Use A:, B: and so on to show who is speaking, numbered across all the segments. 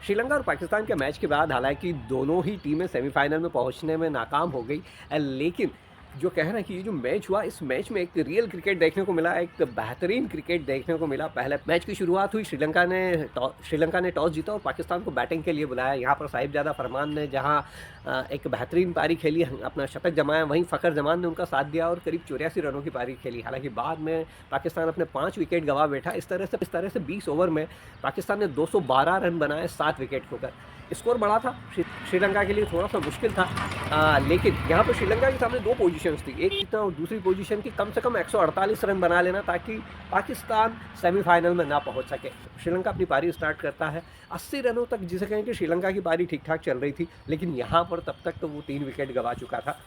A: श्रीलंका और पाकिस्तान के मैच के बाद हालांकि दोनों ही टीमें सेमीफाइनल में पहुंचने में नाकाम हो गई। लेकिन जो कहना है कि ये जो मैच हुआ, इस मैच में एक रियल क्रिकेट देखने को मिला, एक बेहतरीन क्रिकेट देखने को मिला। पहले मैच की शुरुआत हुई, श्रीलंका ने टॉस जीता और पाकिस्तान को बैटिंग के लिए बुलाया। यहाँ पर साहिबजादा फरमान ने जहाँ एक बेहतरीन पारी खेली, अपना शतक जमाया, वहीं फ़खर जमान ने उनका साथ दिया और करीब 84 रनों की पारी खेली। हालांकि बाद में पाकिस्तान अपने 5 विकेट गंवा बैठा। इस तरह से 20 ओवर में पाकिस्तान ने 212 रन बनाए 7 विकेट खोकर। स्कोर बड़ा था, श्रीलंका के लिए थोड़ा सा मुश्किल था। लेकिन यहाँ पर श्रीलंका के सामने 2 पोजीशंस थी, एक जीतना और दूसरी पोजीशन की कम से कम 148 रन बना लेना ताकि पाकिस्तान सेमीफाइनल में ना पहुंच सके। श्रीलंका अपनी पारी स्टार्ट करता है 80 रनों तक, जिसे कहें कि श्रीलंका की पारी ठीक ठाक चल रही थी। लेकिन यहाँ पर तब तक तो वो 3 विकेट गंवा चुका था।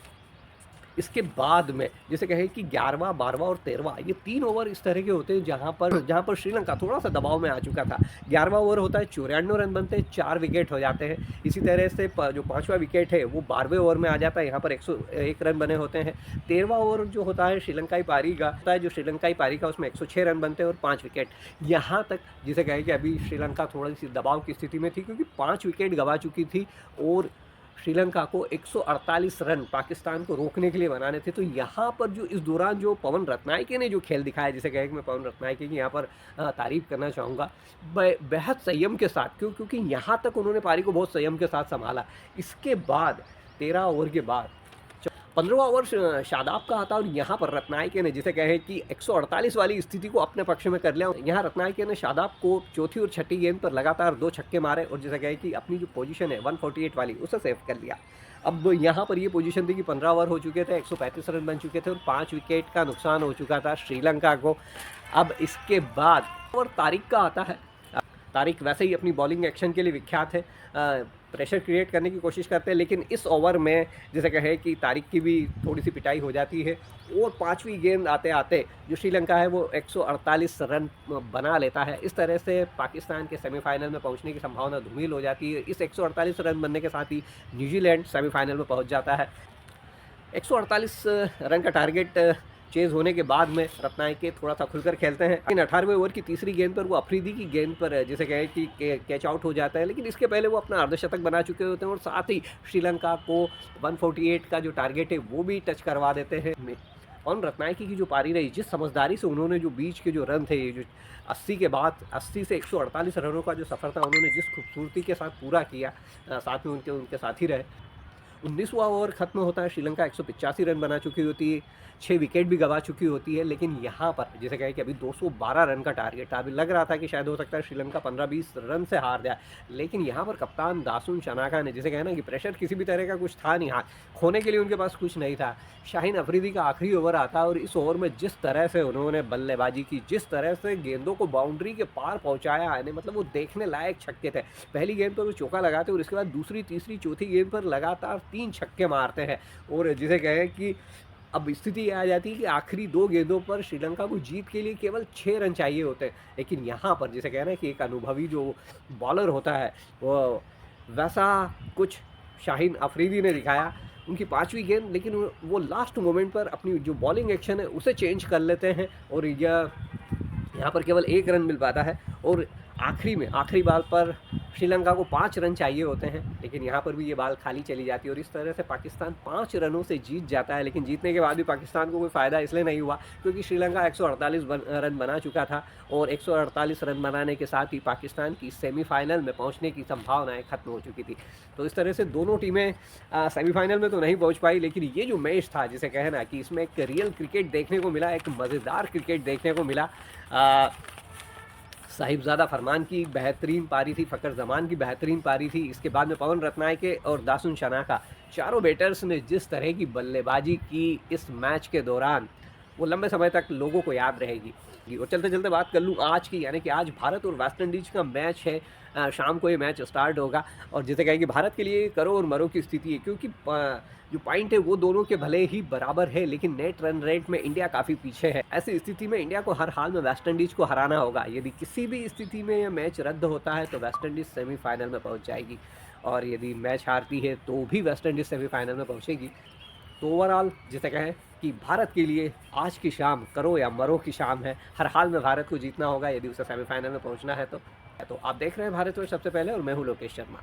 A: इसके बाद में जिसे कहें कि 11वां, 12वां और 13वां, ये 3 ओवर इस तरह के होते हैं जहाँ पर श्रीलंका थोड़ा सा दबाव में आ चुका था। 11वां ओवर होता है, 94 रन बनते हैं, 4 विकेट हो जाते हैं। इसी तरह से जो 5वां विकेट है वो 12वें ओवर में आ जाता है, यहाँ पर 101 रन बने होते हैं। 13वां ओवर जो होता है श्रीलंकाई पारी का उसमें 106 रन बनते हैं और 5 विकेट। यहाँ तक जिसे कहें कि अभी श्रीलंका थोड़ी सी दबाव की स्थिति में थी, क्योंकि 5 विकेट गंवा चुकी थी और श्रीलंका को 148 रन पाकिस्तान को रोकने के लिए बनाने थे। तो यहाँ पर जो इस दौरान जो पवन रत्नायके ने जो खेल दिखाया, जिसे कहें कि मैं पवन रत्नायके की यहाँ पर तारीफ़ करना चाहूँगा, बेहद संयम के साथ, क्योंकि यहाँ तक उन्होंने पारी को बहुत संयम के साथ संभाला। इसके बाद 13 ओवर के बाद 15वां ओवर शादाब का आता और यहाँ पर रत्नायके ने जिसे कहें कि 148 वाली स्थिति को अपने पक्ष में कर लिया। यहाँ रत्नायके ने शादाब को चौथी और छठी गेंद पर लगातार 2 छक्के मारे और जिसे कहें कि अपनी जो पोजीशन है 148 वाली, उसे सेव कर लिया। अब यहाँ पर ये पोजीशन थी कि 15 ओवर हो चुके थे, 135 रन बन चुके थे और 5 विकेट का नुकसान हो चुका था श्रीलंका को। अब इसके बाद और तारिक का आता है। तारिक वैसे ही अपनी बॉलिंग एक्शन के लिए विख्यात है, प्रेशर क्रिएट करने की कोशिश करते हैं। लेकिन इस ओवर में जैसे कहें कि तारिक की भी थोड़ी सी पिटाई हो जाती है और 5वीं गेंद आते आते जो श्रीलंका है वो 148 रन बना लेता है। इस तरह से पाकिस्तान के सेमीफाइनल में पहुंचने की संभावना धूमिल हो जाती है। इस 148 रन बनने के साथ ही न्यूजीलैंड सेमीफाइनल में पहुंच जाता है। 148 रन का टारगेट चेज़ होने के बाद में रत्नायके थोड़ा सा खुलकर खेलते हैं। लेकिन 18वें ओवर की तीसरी गेंद पर वो अफरीदी की गेंद पर जिसे कहें कि कैच आउट हो जाता है। लेकिन इसके पहले वो अपना अर्धशतक बना चुके होते हैं और साथ ही श्रीलंका को 148 का जो टारगेट है वो भी टच करवा देते हैं। और रत्नायके की जो पारी रही, जिस समझदारी से उन्होंने जो बीच के जो रन थे, जो 80 के बाद 80 से 148 रनों का जो सफ़र था, उन्होंने जिस खूबसूरती के साथ पूरा किया, साथ में उनके साथी रहे। 19वां ओवर खत्म होता है, श्रीलंका 185 रन बना चुकी होती है, 6 विकेट भी गंवा चुकी होती है। लेकिन यहाँ पर जैसे कहें कि अभी 212 रन का टारगेट था। अभी लग रहा था कि शायद हो सकता है श्रीलंका 15-20 रन से हार जाए। लेकिन यहाँ पर कप्तान दासुन शनाका ने जिसे कहना कि प्रेशर किसी भी तरह का कुछ था नहीं, हाथ खोने के लिए उनके पास कुछ नहीं था। शाहीन अफरीदी का आखिरी ओवर आता है और इस ओवर में जिस तरह से उन्होंने बल्लेबाजी की, जिस तरह से गेंदों को बाउंड्री के पार पहुँचाया है, मतलब वो देखने लायक छक्के थे। पहली गेंद पर वो चौका लगाते और इसके बाद दूसरी, तीसरी, चौथी गेंद पर लगातार 3 छक्के मारते हैं। और जिसे कहें कि अब स्थिति आ जाती है कि आखिरी 2 गेंदों पर श्रीलंका को जीत के लिए केवल 6 रन चाहिए होते हैं। लेकिन यहाँ पर जिसे कहना है कि एक अनुभवी जो बॉलर होता है, वो वैसा कुछ शाहीन अफरीदी ने दिखाया। उनकी 5वीं गेंद, लेकिन वो लास्ट मोमेंट पर अपनी जो बॉलिंग एक्शन है उसे चेंज कर लेते हैं और यहाँ पर केवल 1 रन मिल पाता है। और आखिरी बॉल पर श्रीलंका को 5 रन चाहिए होते हैं, लेकिन यहाँ पर भी ये बॉल खाली चली जाती है और इस तरह से पाकिस्तान 5 रनों से जीत जाता है। लेकिन जीतने के बाद भी पाकिस्तान को कोई फ़ायदा इसलिए नहीं हुआ क्योंकि श्रीलंका 148 रन बना चुका था और 148 रन बनाने के साथ ही पाकिस्तान की सेमीफाइनल में पहुँचने की संभावनाएँ खत्म हो चुकी थी। तो इस तरह से दोनों टीमें सेमीफाइनल में तो नहीं पहुँच पाई, लेकिन ये जो मैच था जिसे कहना कि इसमें एक रियल क्रिकेट देखने को मिला, एक मज़ेदार क्रिकेट देखने को मिला। साहिबजादा फरमान की बेहतरीन पारी थी, फ़खर जमान की बेहतरीन पारी थी। इसके बाद में पवन रत्नायके और दासुन शनाका, चारों बैटर्स ने जिस तरह की बल्लेबाजी की इस मैच के दौरान, वो लंबे समय तक लोगों को याद रहेगी। और चलते चलते बात कर लूँ आज की, यानी कि आज भारत और वेस्ट इंडीज़ का मैच है। शाम को ये मैच स्टार्ट होगा और जिसे कहें कि भारत के लिए करो और मरो की स्थिति है, क्योंकि जो पॉइंट है वो दोनों के भले ही बराबर है, लेकिन नेट रन रेट में इंडिया काफ़ी पीछे है। ऐसी स्थिति में इंडिया को हर हाल में वेस्ट इंडीज़ को हराना होगा। यदि किसी भी स्थिति में यह मैच रद्द होता है तो वेस्ट इंडीज़ सेमीफाइनल में पहुंच जाएगी और यदि मैच हारती है तो भी वेस्ट इंडीज़ सेमीफाइनल में पहुंचेगी। तो ओवरऑल जिसे कहें कि भारत के लिए आज की शाम करो या मरो की शाम है। हर हाल में भारत को जीतना होगा यदि उसे सेमीफाइनल में पहुँचना है तो। तो आप देख रहे हैं भारत वर्ष सबसे पहले और मैं हूँ लोकेश शर्मा।